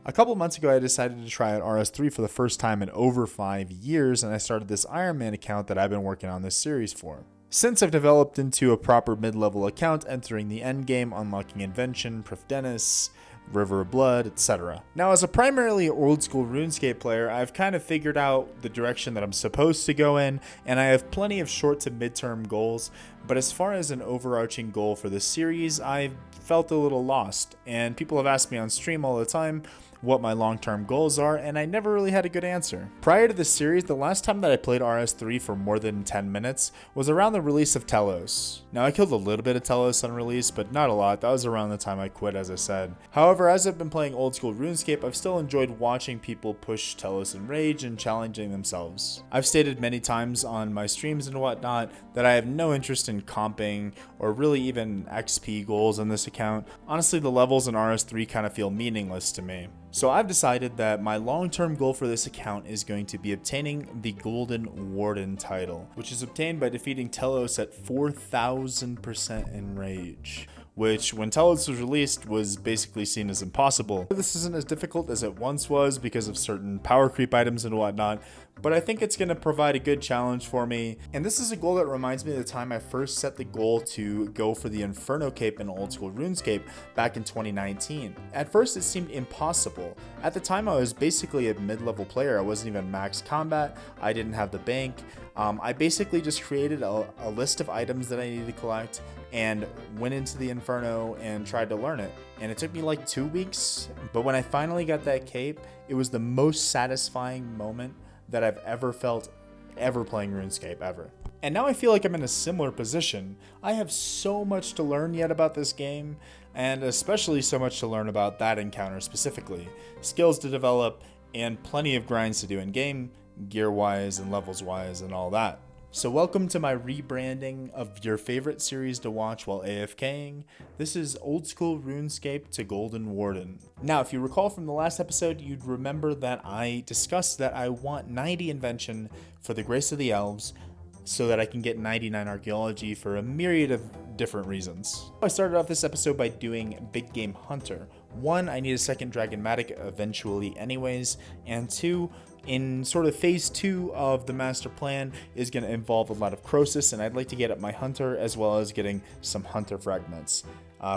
A couple months ago, I decided to try out RS3 for the first time in over 5 years, and I started this Ironman account that I've been working on this series for. Since I've developed into a proper mid-level account, entering the endgame, unlocking Invention, Proof Dennis, River of Blood, etc. Now, as a primarily old school RuneScape player, I've kind of figured out the direction that I'm supposed to go in, and I have plenty of short to mid-term goals, but as far as an overarching goal for this series, I've felt a little lost, and people have asked me on stream all the time what my long-term goals are, and I never really had a good answer. Prior to this series, the last time that I played RS3 for more than 10 minutes was around the release of Telos. Now, I killed a little bit of Telos on release, but not a lot. That was around the time I quit, as I said. However, as I've been playing old school RuneScape, I've still enjoyed watching people push Telos in Rage and challenging themselves. I've stated many times on my streams and whatnot that I have no interest in comping or really even XP goals in this account. Honestly, the levels in RS3 kind of feel meaningless to me. So I've decided that my long-term goal for this account is going to be obtaining the Golden Warden title, which is obtained by defeating Telos at 4,000% in Rage, which when Telos was released was basically seen as impossible. This isn't as difficult as it once was because of certain power creep items and whatnot, but I think it's going to provide a good challenge for me. And this is a goal that reminds me of the time I first set the goal to go for the Inferno Cape in old school RuneScape back in 2019. At first it seemed impossible. At the time I was basically a mid-level player. I wasn't even max combat. I didn't have the bank. I basically just created a list of items that I needed to collect and went into the Inferno and tried to learn it. And it took me like 2 weeks, but when I finally got that cape, it was the most satisfying moment that I've ever felt ever playing RuneScape ever. And now I feel like I'm in a similar position. I have so much to learn yet about this game, and especially so much to learn about that encounter specifically. Skills to develop, and plenty of grinds to do in game, gear-wise and levels-wise and all that. So welcome to my rebranding of your favorite series to watch while AFKing. This is Old School RuneScape to Golden Warden. Now, if you recall from the last episode, you'd remember that I discussed that I want 90 Invention for the Grace of the Elves so that I can get 99 Archaeology for a myriad of different reasons. I started off this episode by doing Big Game Hunter. 1, I need a second Dragonmatic eventually anyways, and 2, in sort of phase 2 of the master plan is going to involve a lot of Croesus, and I'd like to get up my hunter as well as getting some hunter fragments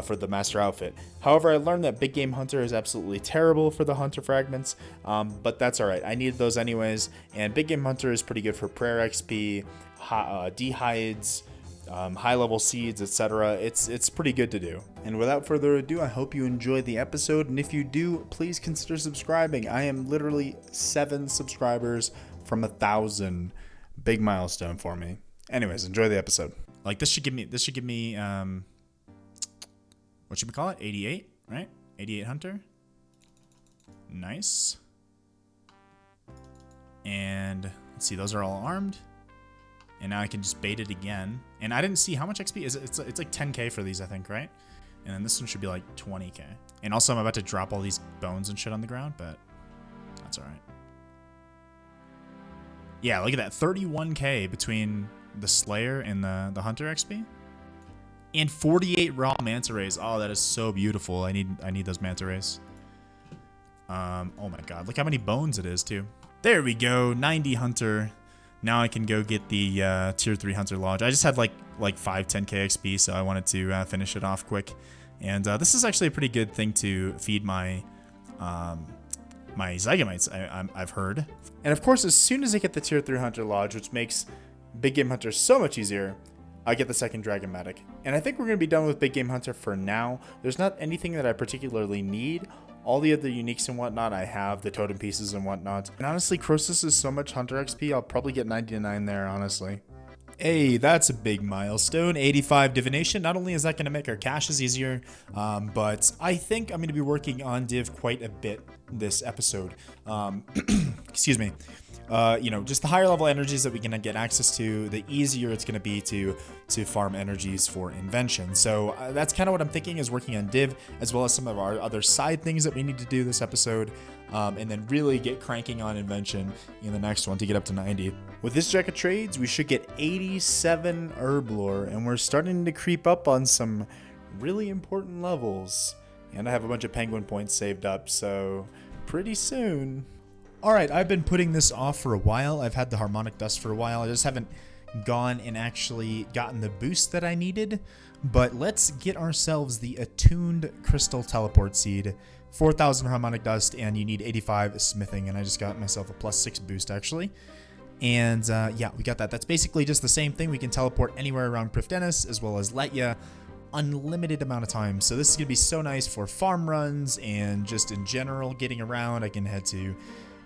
for the master outfit. However, I learned that Big Game Hunter is absolutely terrible for the hunter fragments, but that's alright. I needed those anyways, and Big Game Hunter is pretty good for prayer XP, dehides, high level seeds, etc. It's pretty good to do. And without further ado, I hope you enjoyed the episode, and if you do, please consider subscribing. I am literally 7 subscribers from 1,000. Big milestone for me. Anyways, enjoy the episode. Like this should give me what should we call it? 88, right? 88 hunter. Nice. And let's see, those are all armed. And now I can just bait it again. And I didn't see how much XP is it. It's like 10k for these, I think, right? And then this one should be like 20k. And also I'm about to drop all these bones and shit on the ground, but that's all right. Yeah, look at that. 31k between the Slayer and the Hunter XP. And 48 raw manta rays. Oh, that is so beautiful. I need those manta rays. Oh my god, look how many bones it is too. There we go. 90 Hunter. Now I can go get the tier 3 Hunter Lodge. I just had like 5-10k XP, so I wanted to finish it off quick. And this is actually a pretty good thing to feed my my Zygomites, I've heard. And of course, as soon as I get the tier 3 Hunter Lodge, which makes Big Game Hunter so much easier, I get the second Dragonmatic. And I think we're going to be done with Big Game Hunter for now. There's not anything that I particularly need. All the other uniques and whatnot, I have the totem pieces and whatnot. And honestly, Croesus is so much Hunter XP, I'll probably get 99 there, honestly. Hey, that's a big milestone. 85 Divination. Not only is that going to make our caches easier, but I think I'm going to be working on Div quite a bit this episode. Excuse me. Just the higher level energies that we can get access to, the easier it's going to be to farm energies for Invention. So that's kind of what I'm thinking, is working on Div, as well as some of our other side things that we need to do this episode, and then really get cranking on Invention in the next one to get up to 90. With this Jack of Trades, we should get 87 Herb Lore, and we're starting to creep up on some really important levels. And I have a bunch of penguin points saved up, so pretty soon. Alright, I've been putting this off for a while. I've had the harmonic dust for a while. I just haven't gone and actually gotten the boost that I needed. But let's get ourselves the Attuned Crystal Teleport Seed. 4,000 harmonic dust, and you need 85 smithing, and I just got myself a +6 boost actually. And yeah, we got that. That's basically just the same thing. We can teleport anywhere around Prifdennus, as well as Letya, unlimited amount of time. So this is gonna be so nice for farm runs and just in general getting around. I can head to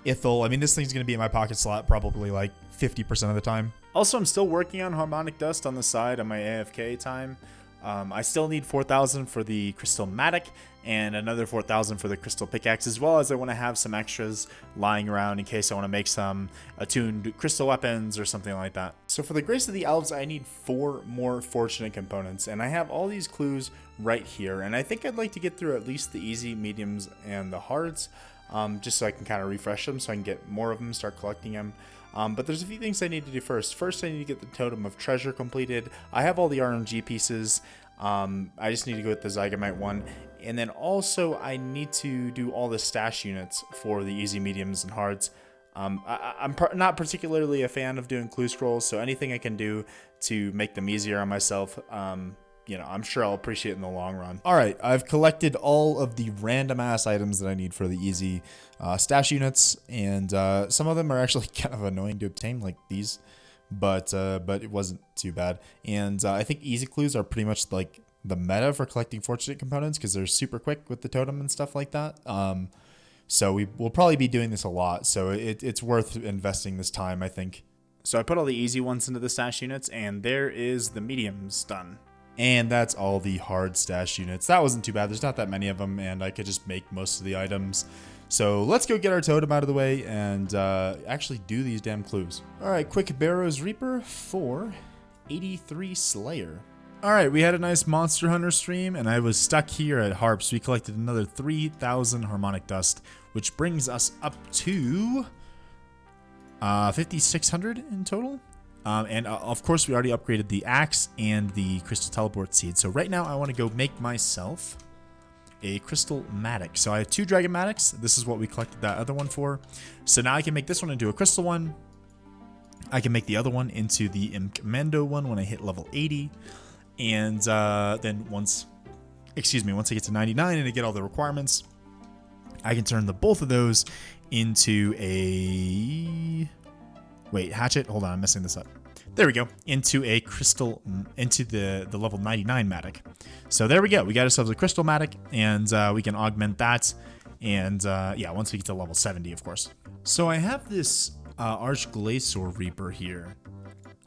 Ithel. I mean, this thing's gonna be in my pocket slot probably like 50% of the time. Also, I'm still working on harmonic dust on the side on my AFK time. I still need 4,000 for the Crystal Matic and another 4,000 for the Crystal Pickaxe, as well as I want to have some extras lying around in case I want to make some attuned crystal weapons or something like that. So for the Grace of the Elves, I need 4 more fortunate components, and I have all these clues right here, and I think I'd like to get through at least the easy, mediums, and the hards, just so I can kind of refresh them so I can get more of them, start collecting them. But there's a few things I need to do first. First, I need to get the Totem of Treasure completed. I have all the RNG pieces. I just need to go with the Zygamite one. And then also, I need to do all the stash units for the easy, mediums, and hards. I'm not particularly a fan of doing clue scrolls, so anything I can do to make them easier on myself, you know, I'm sure I'll appreciate it in the long run. All right, I've collected all of the random ass items that I need for the easy stash units, and some of them are actually kind of annoying to obtain, like these, but it wasn't too bad. And I think easy clues are pretty much like the meta for collecting fortunate components because they're super quick with the totem and stuff like that. So we'll probably be doing this a lot, so it's worth investing this time, I think. So I put all the easy ones into the stash units, and there is the mediums done. And that's all the hard stash units. That wasn't too bad. There's not that many of them, and I could just make most of the items. So let's go get our totem out of the way and actually do these damn clues. All right, quick Barrow's Reaper for 83 Slayer. All right, we had a nice Monster Hunter stream, and I was stuck here at Harps. We collected another 3,000 harmonic dust, which brings us up to 5,600 in total. And of course, we already upgraded the axe and the crystal teleport seed. So right now, I want to go make myself a crystal matic. So I have 2 dragon matics. This is what we collected that other one for. So now I can make this one into a crystal one. I can make the other one into the commando one when I hit level 80. And then once I get to 99 and I get all the requirements, I can turn both of those into a... Wait, hatchet? Hold on, I'm messing this up. There we go. Into a crystal, into the level 99 matic. So there we go. We got ourselves a crystal matic, and we can augment that. And yeah, once we get to level 70, of course. So I have this Glacial Reaper here.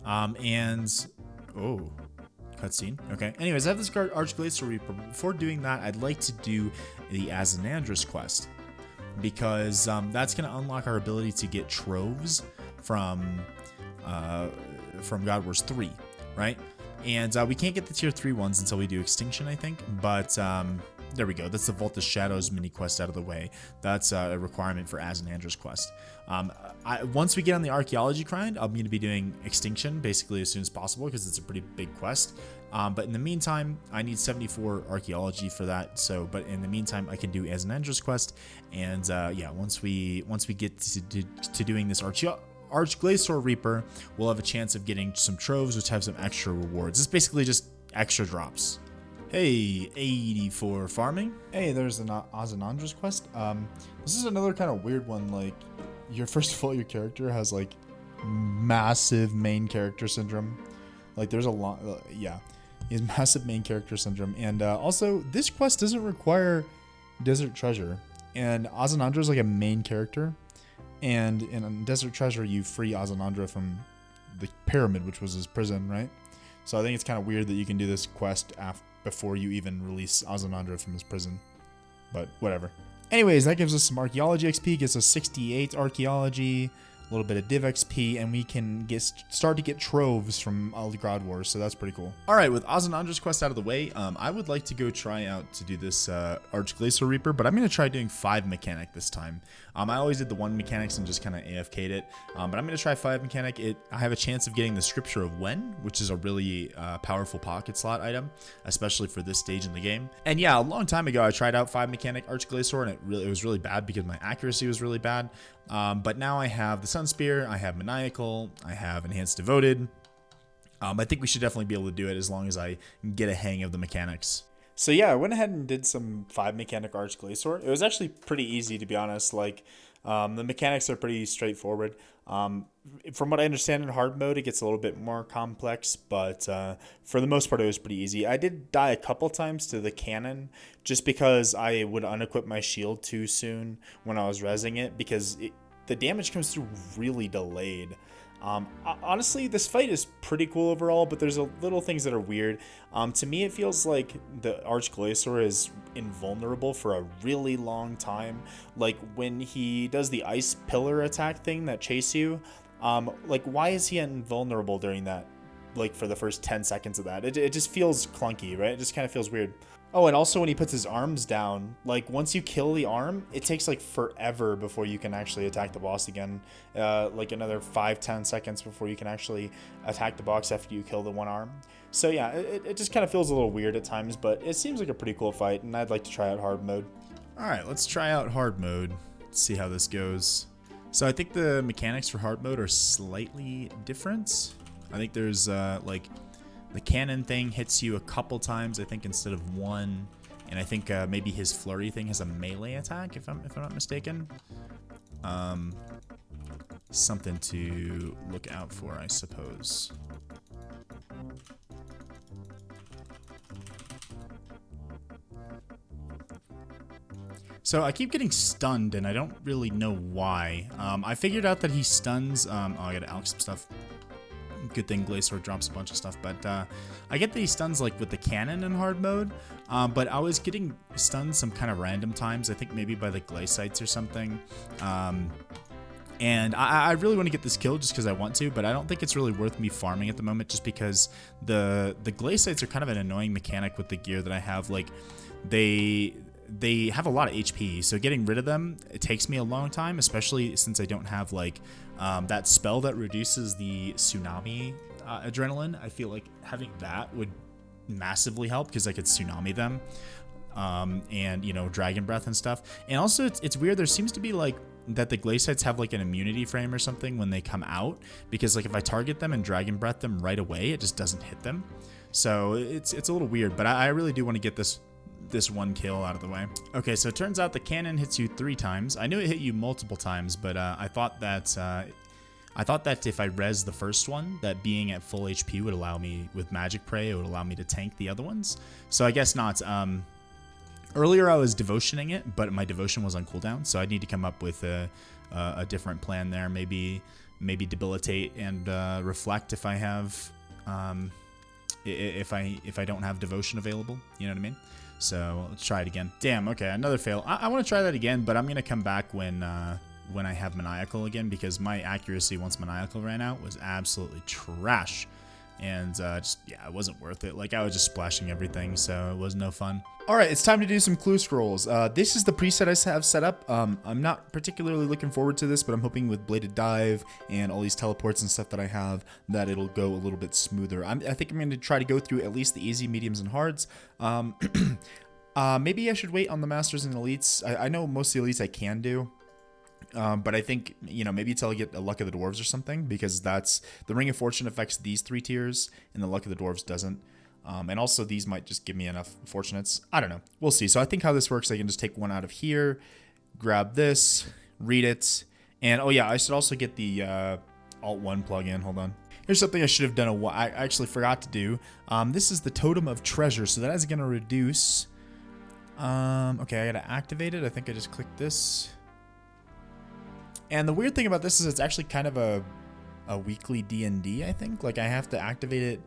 And... Oh... Cutscene. Okay. Anyways, I have this Glacial Reaper. But before doing that, I'd like to do the Azanandrus quest because that's going to unlock our ability to get troves from God Wars 3, right? And we can't get the tier 3 ones until we do Extinction, I think. But there we go. That's the Vault of Shadows mini quest out of the way. That's a requirement for Azanandrus quest. Once we get on the archaeology grind, I'm going to be doing Extinction basically as soon as possible because it's a pretty big quest. But in the meantime, I need 74 archaeology for that. So, but in the meantime, I can do Azanandrus quest. And yeah, once we get to doing this Glacial Reaper, we'll have a chance of getting some troves, which have some extra rewards. It's basically just extra drops. Hey, 84 farming. Hey, there's an Azanandrus quest. This is another kind of weird one. Like, first of all, your character has like massive main character syndrome. Like, there's a lot. Yeah, he has massive main character syndrome, and also this quest doesn't require Desert Treasure, and Azanandra is like a main character. And in Desert Treasure, you free Azanandra from the pyramid, which was his prison, right? So I think it's kind of weird that you can do this quest before you even release Azanandra from his prison. But whatever. Anyways, that gives us some archaeology XP, gets us 68 archaeology, little bit of Div XP, and we can start to get troves from all the God Wars, so that's pretty cool. All right, with Ozanandra's quest out of the way, I would like to go try out to do this Glacial Reaper, but I'm going to try doing 5 mechanic this time. I always did the 1 mechanics and just kind of AFK'd it, but I'm going to try 5 mechanic. I have a chance of getting the Scripture of When, which is a really powerful pocket slot item, especially for this stage in the game. And yeah, a long time ago, I tried out 5 mechanic Glacial, and it was really bad because my accuracy was really bad. But now I have the Sun Spear, I have Maniacal, I have Enhanced Devoted. I think we should definitely be able to do it as long as I get a hang of the mechanics. So yeah, I went ahead and did some 5 mechanic Glacial. It was actually pretty easy, to be honest. Like, the mechanics are pretty straightforward. From what I understand, in hard mode, it gets a little bit more complex, but for the most part, it was pretty easy. I did die a couple times to the cannon just because I would unequip my shield too soon when I was rezzing it, because the damage comes through really delayed. Honestly, this fight is pretty cool overall, but there's little things that are weird. To me, it feels like the Glacial is invulnerable for a really long time. Like when he does the ice pillar attack thing that chase you, like why is he invulnerable during that? Like for the first 10 seconds of that, it just feels clunky, right? It just kind of feels weird. Oh, and also when he puts his arms down, like once you kill the arm, it takes like forever before you can actually attack the boss again. Like another 5-10 seconds before you can actually attack the boss after you kill the one arm. So yeah, it just kind of feels a little weird at times, but it seems like a pretty cool fight, and I'd like to try out hard mode. All right, let's try out hard mode. Let's see how this goes. So I think the mechanics for hard mode are slightly different. I think there's like the cannon thing hits you a couple times, I think, instead of 1. And I think maybe his flurry thing has a melee attack, if I'm not mistaken. Something to look out for, I suppose. So I keep getting stunned, and I don't really know why. I figured out that he stuns... oh, I gotta alch some stuff. Good thing Glacial drops a bunch of stuff, but I get that he stuns like with the cannon in hard mode, but I was getting stunned some kind of random times, I think maybe by the Glacites or something, and I really want to get this kill just because I want to, but I don't think it's really worth me farming at the moment, just because the Glacites are kind of an annoying mechanic with the gear that I have. Like they have a lot of HP, so getting rid of them, it takes me a long time, especially since I don't have like that spell that reduces the tsunami adrenaline. I feel like having that would massively help because I could tsunami them, and you know, dragon breath and stuff. And also it's weird, there seems to be like that the Glacites have like an immunity frame or something when they come out, because like if I target them and dragon breath them right away, it just doesn't hit them. So it's a little weird, but I really do want to get this 1 kill out of the way. Okay, so it turns out the cannon hits you 3 times. I knew it hit you multiple times, but I thought that if I res the first one, that being at full HP would allow me, with magic prey, it would allow me to tank the other ones. So I guess not. Earlier I was devotioning it, but my devotion was on cooldown, so I need to come up with a different plan there. Maybe debilitate and reflect if I have if I don't have devotion available. You know what I mean? So let's try it again. Damn, okay, another fail. I want to try that again, but I'm going to come back when I have Maniacal again, because my accuracy once Maniacal ran out was absolutely trash. And just, yeah, it wasn't worth it. Like, I was just splashing everything, so it was no fun. All right, it's time to do some clue scrolls. This is the preset I have set up. I'm not particularly looking forward to this, but I'm hoping with Bladed Dive and all these teleports and stuff that I have, that it'll go a little bit smoother. I think I'm going to try to go through at least the easy, mediums, and hards. Maybe I should wait on the Masters and Elites. I know most of the Elites I can do. But I think, you know, maybe until I get a Luck of the Dwarves or something, because that's the Ring of Fortune affects these 3 tiers and the Luck of the Dwarves doesn't. And also these might just give me enough Fortunates. I don't know. We'll see. So I think how this works, I can just take one out of here, grab this, read it. And oh yeah, I should also get the Alt 1 plugin. Hold on. Here's something I should have done. I actually forgot to do. This is the Totem of Treasure. So that is going to reduce. Okay, I got to activate it. I think I just clicked this. And the weird thing about this is it's actually kind of a weekly D&D, I think. Like, I have to activate it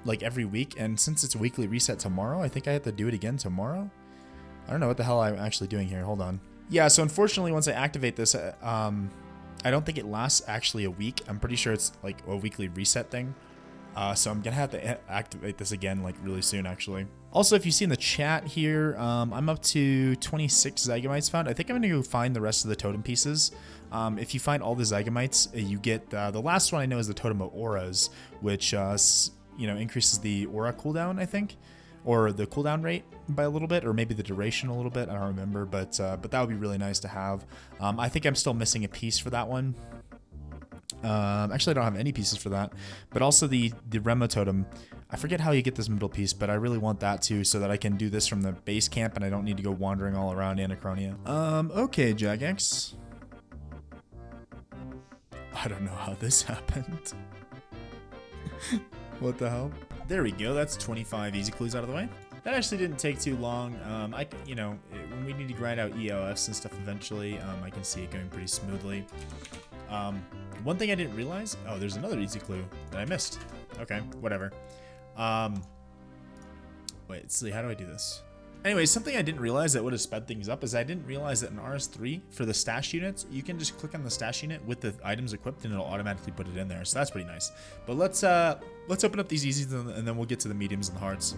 like every week. And since it's a weekly reset tomorrow, I think I have to do it again tomorrow. I don't know what the hell I'm actually doing here. Hold on. Yeah, so unfortunately, once I activate this, I don't think it lasts actually a week. I'm pretty sure it's like a weekly reset thing. So I'm gonna have to activate this again like really soon actually. Also, if you see in the chat here, I'm up to 26 zygomites found. I think I'm gonna go find the rest of the totem pieces. If you find all the zygomites, you get the last one I know is the Totem of Auras, which increases the aura cooldown, I think, or the cooldown rate by a little bit, or maybe the duration a little bit. I don't remember, but that would be really nice to have. I think I'm still missing a piece for that one. Actually, I don't have any pieces for that, but also the Remo totem. I forget how you get this middle piece, but I really want that too, so that I can do this from the base camp and I don't need to go wandering all around Anachronia. Okay, Jagex. I don't know how this happened. What the hell? There we go. That's 25 easy clues out of the way. That actually didn't take too long. When we need to grind out EOFs and stuff eventually, I can see it going pretty smoothly. One thing I didn't realize, oh, there's another easy clue that I missed. Okay, whatever. Wait, let's see, how do I do this? Anyway, something I didn't realize that would have sped things up is I didn't realize that in RS3, for the stash units, you can just click on the stash unit with the items equipped and it'll automatically put it in there. So that's pretty nice. But let's open up these easies and then we'll get to the mediums and the hards.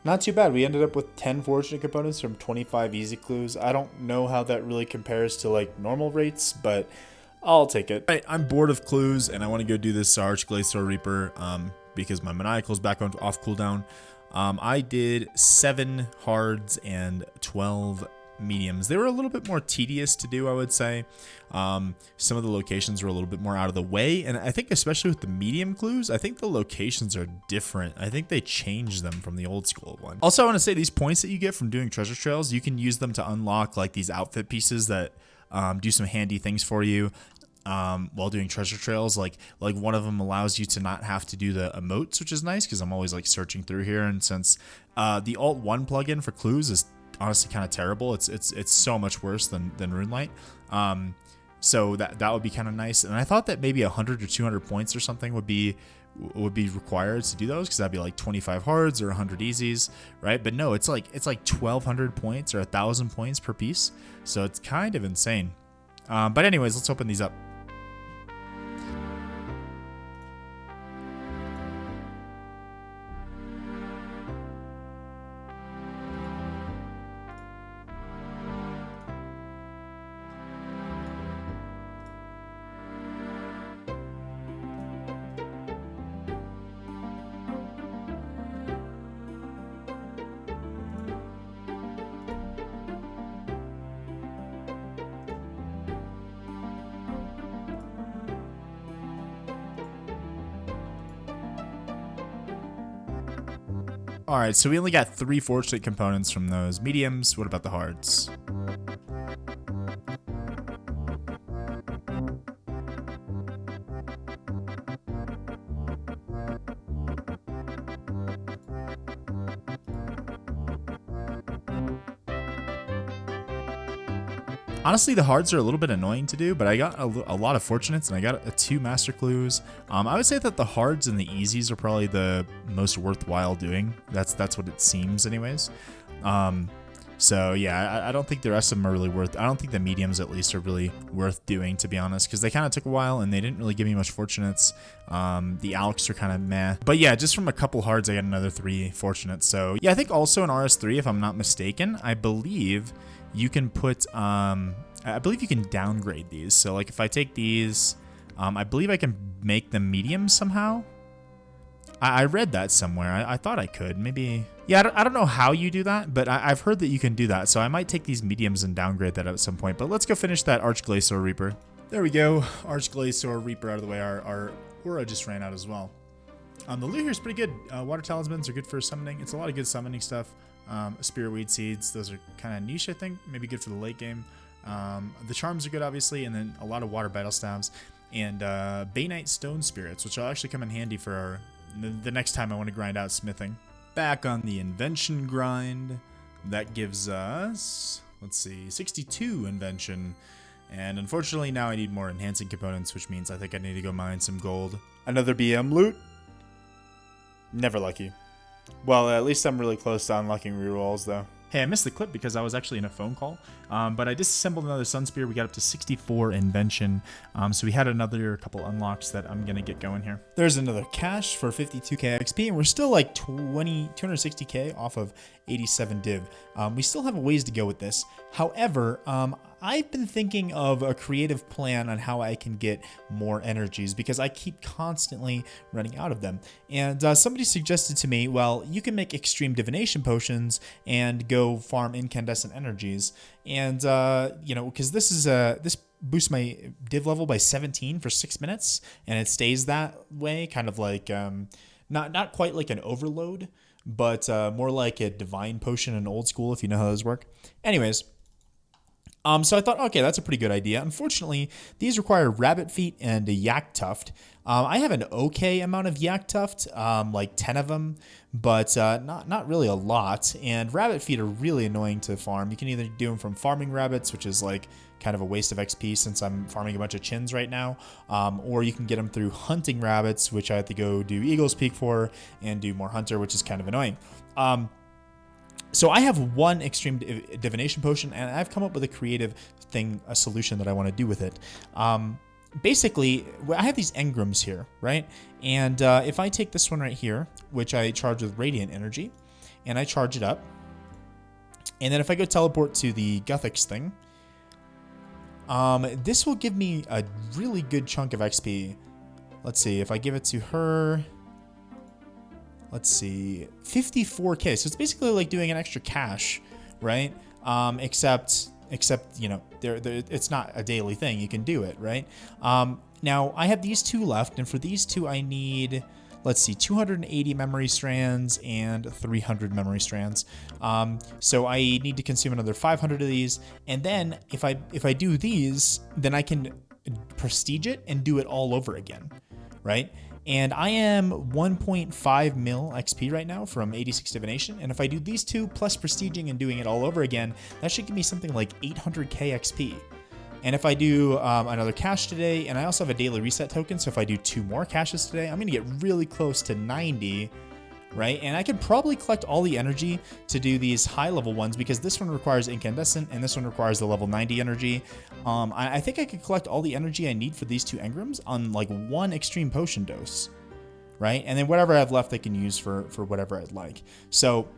Not too bad. We ended up with 10 fortunate components from 25 easy clues. I don't know how that really compares to like normal rates, but I'll take it. All right, I'm bored of clues and I want to go do this Arch Glacial Reaper because my Maniacal's back on off cooldown. I did 7 hards and 12 mediums. They were a little bit more tedious to do, I would say. Some of the locations were a little bit more out of the way, and I think especially with the medium clues, I think the locations are different. I think they changed them from the old school one. Also, I want to say these points that you get from doing treasure trails, you can use them to unlock like these outfit pieces that do some handy things for you while doing treasure trails. Like one of them allows you to not have to do the emotes, which is nice because I'm always like searching through here, and since the Alt 1 plugin for clues is honestly kind of terrible. It's so much worse than Runelight. So that would be kind of nice. And I thought that maybe 100 or 200 points or something would be required to do those, because that'd be like 25 hards or 100 easies, right? But no, it's like 1,200 points or 1,000 points per piece. So it's kind of insane. But anyways, let's open these up. All right, so we only got 3 fortunate components from those mediums. What about the hards? Honestly, the hards are a little bit annoying to do, but I got a lot of fortunates and I got 2 master clues. I would say that the hards and the easies are probably the most worthwhile doing. That's what it seems anyways. So yeah, I don't think the rest of them are really worth. I don't think the mediums at least are really worth doing, to be honest, because they kind of took a while and they didn't really give me much fortunates. The Alks are kind of meh. But yeah, just from a couple hards, I got another 3 fortunates. So yeah, I think also in RS3, if I'm not mistaken, I believe you can put, I believe you can downgrade these. So like if I take these, I believe I can make them medium somehow. I read that somewhere. I thought I could. Maybe. Yeah, I don't know how you do that, but I've heard that you can do that. So I might take these mediums and downgrade that at some point. But let's go finish that Glacial Reaper. There we go. Glacial Reaper out of the way. Our aura just ran out as well. The loot here is pretty good. Water talismans are good for summoning. It's a lot of good summoning stuff. Spirit weed seeds, those are kind of niche, I think. Maybe good for the late game. The charms are good, obviously, and then a lot of water battle staves. And Bainite stone spirits, which will actually come in handy for the next time I want to grind out smithing. Back on the invention grind. That gives us, let's see, 62 invention. And unfortunately now I need more enhancing components, which means I think I need to go mine some gold. Another BM loot? Never lucky. Well, at least I'm really close to unlocking rerolls though. Hey, I missed the clip because I was actually in a phone call, but I disassembled another Sun Spear. We got up to 64 invention, so we had another couple unlocks that I'm going to get going here. There's another cache for 52k XP, and we're still like 260k off of 87 div. We still have a ways to go with this. However, I've been thinking of a creative plan on how I can get more energies because I keep constantly running out of them. And somebody suggested to me, well, you can make extreme divination potions and go farm incandescent energies. And, you know, because this boosts my div level by 17 for 6 minutes, and it stays that way, kind of like, not quite like an overload, but more like a divine potion in old school, if you know how those work. Anyways. So I thought, okay, that's a pretty good idea. Unfortunately, these require rabbit feet and a yak tuft. I have an okay amount of yak tuft, like 10 of them, but not really a lot. And rabbit feet are really annoying to farm. You can either do them from farming rabbits, which is like kind of a waste of XP since I'm farming a bunch of chins right now, or you can get them through hunting rabbits, which I have to go do Eagle's Peak for and do more hunter, which is kind of annoying. So I have one extreme divination potion, and I've come up with a creative thing, a solution that I want to do with it. Basically, I have these engrams here, right? And if I take this one right here, which I charge with radiant energy, and I charge it up, and then if I go teleport to the Guthix thing, this will give me a really good chunk of XP. Let's see, if I give it to her... Let's see, 54k. So it's basically like doing an extra cache, right? Except you know, it's not a daily thing. You can do it, right? Now I have these two left, and for these two I need, let's see, 280 memory strands and 300 memory strands. So I need to consume another 500 of these, and then if I do these, then I can prestige it and do it all over again, right? And I am 1.5 mil XP right now from 86 Divination. And if I do these two plus prestiging and doing it all over again, that should give me something like 800k XP. And if I do another cache today, and I also have a daily reset token, so if I do 2 more caches today, I'm going to get really close to 90, right? And I could probably collect all the energy to do these high level ones because this one requires incandescent and this one requires the level 90 energy. I think I could collect all the energy I need for these 2 engrams on like 1 extreme potion dose, right? And then whatever I have left I can use for whatever I'd like. So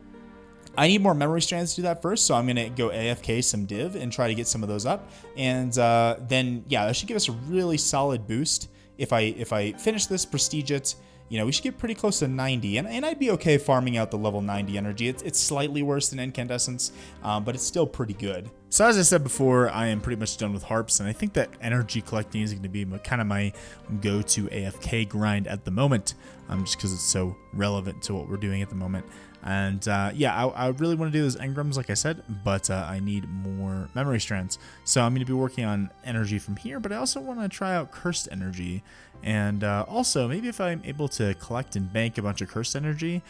I need more memory strands to do that first, so I'm going to go AFK some div and try to get some of those up. And then, yeah, that should give us a really solid boost. If I finish this, prestige it, you know, we should get pretty close to 90, and I'd be okay farming out the level 90 energy. It's slightly worse than incandescence, but it's still pretty good. So as I said before, I am pretty much done with harps, and I think that energy collecting is going to be kind of my go-to AFK grind at the moment, just because it's so relevant to what we're doing at the moment. And yeah, I really want to do those engrams, like I said, but I need more memory strands. So I'm going to be working on energy from here, but I also want to try out cursed energy. And also, maybe if I'm able to collect and bank a bunch of cursed energy,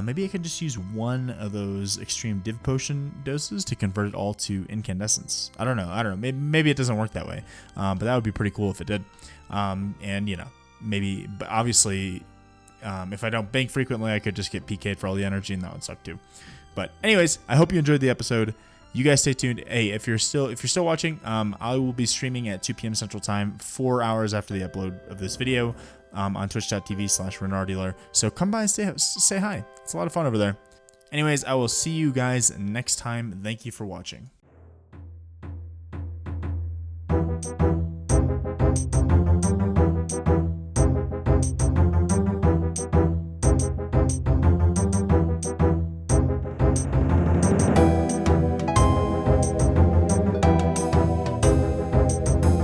maybe I can just use one of those extreme div potion doses to convert it all to incandescence. I don't know. Maybe it doesn't work that way, but that would be pretty cool if it did. And you know, maybe, but obviously, if I don't bank frequently, I could just get PK'd for all the energy, and that would suck too. But anyways, I hope you enjoyed the episode. You guys stay tuned. Hey, if you're still watching, I will be streaming at 2 p.m. Central Time, 4 hours after the upload of this video, on twitch.tv/RanarrDealer. So come by and say hi. It's a lot of fun over there. Anyways, I will see you guys next time. Thank you for watching.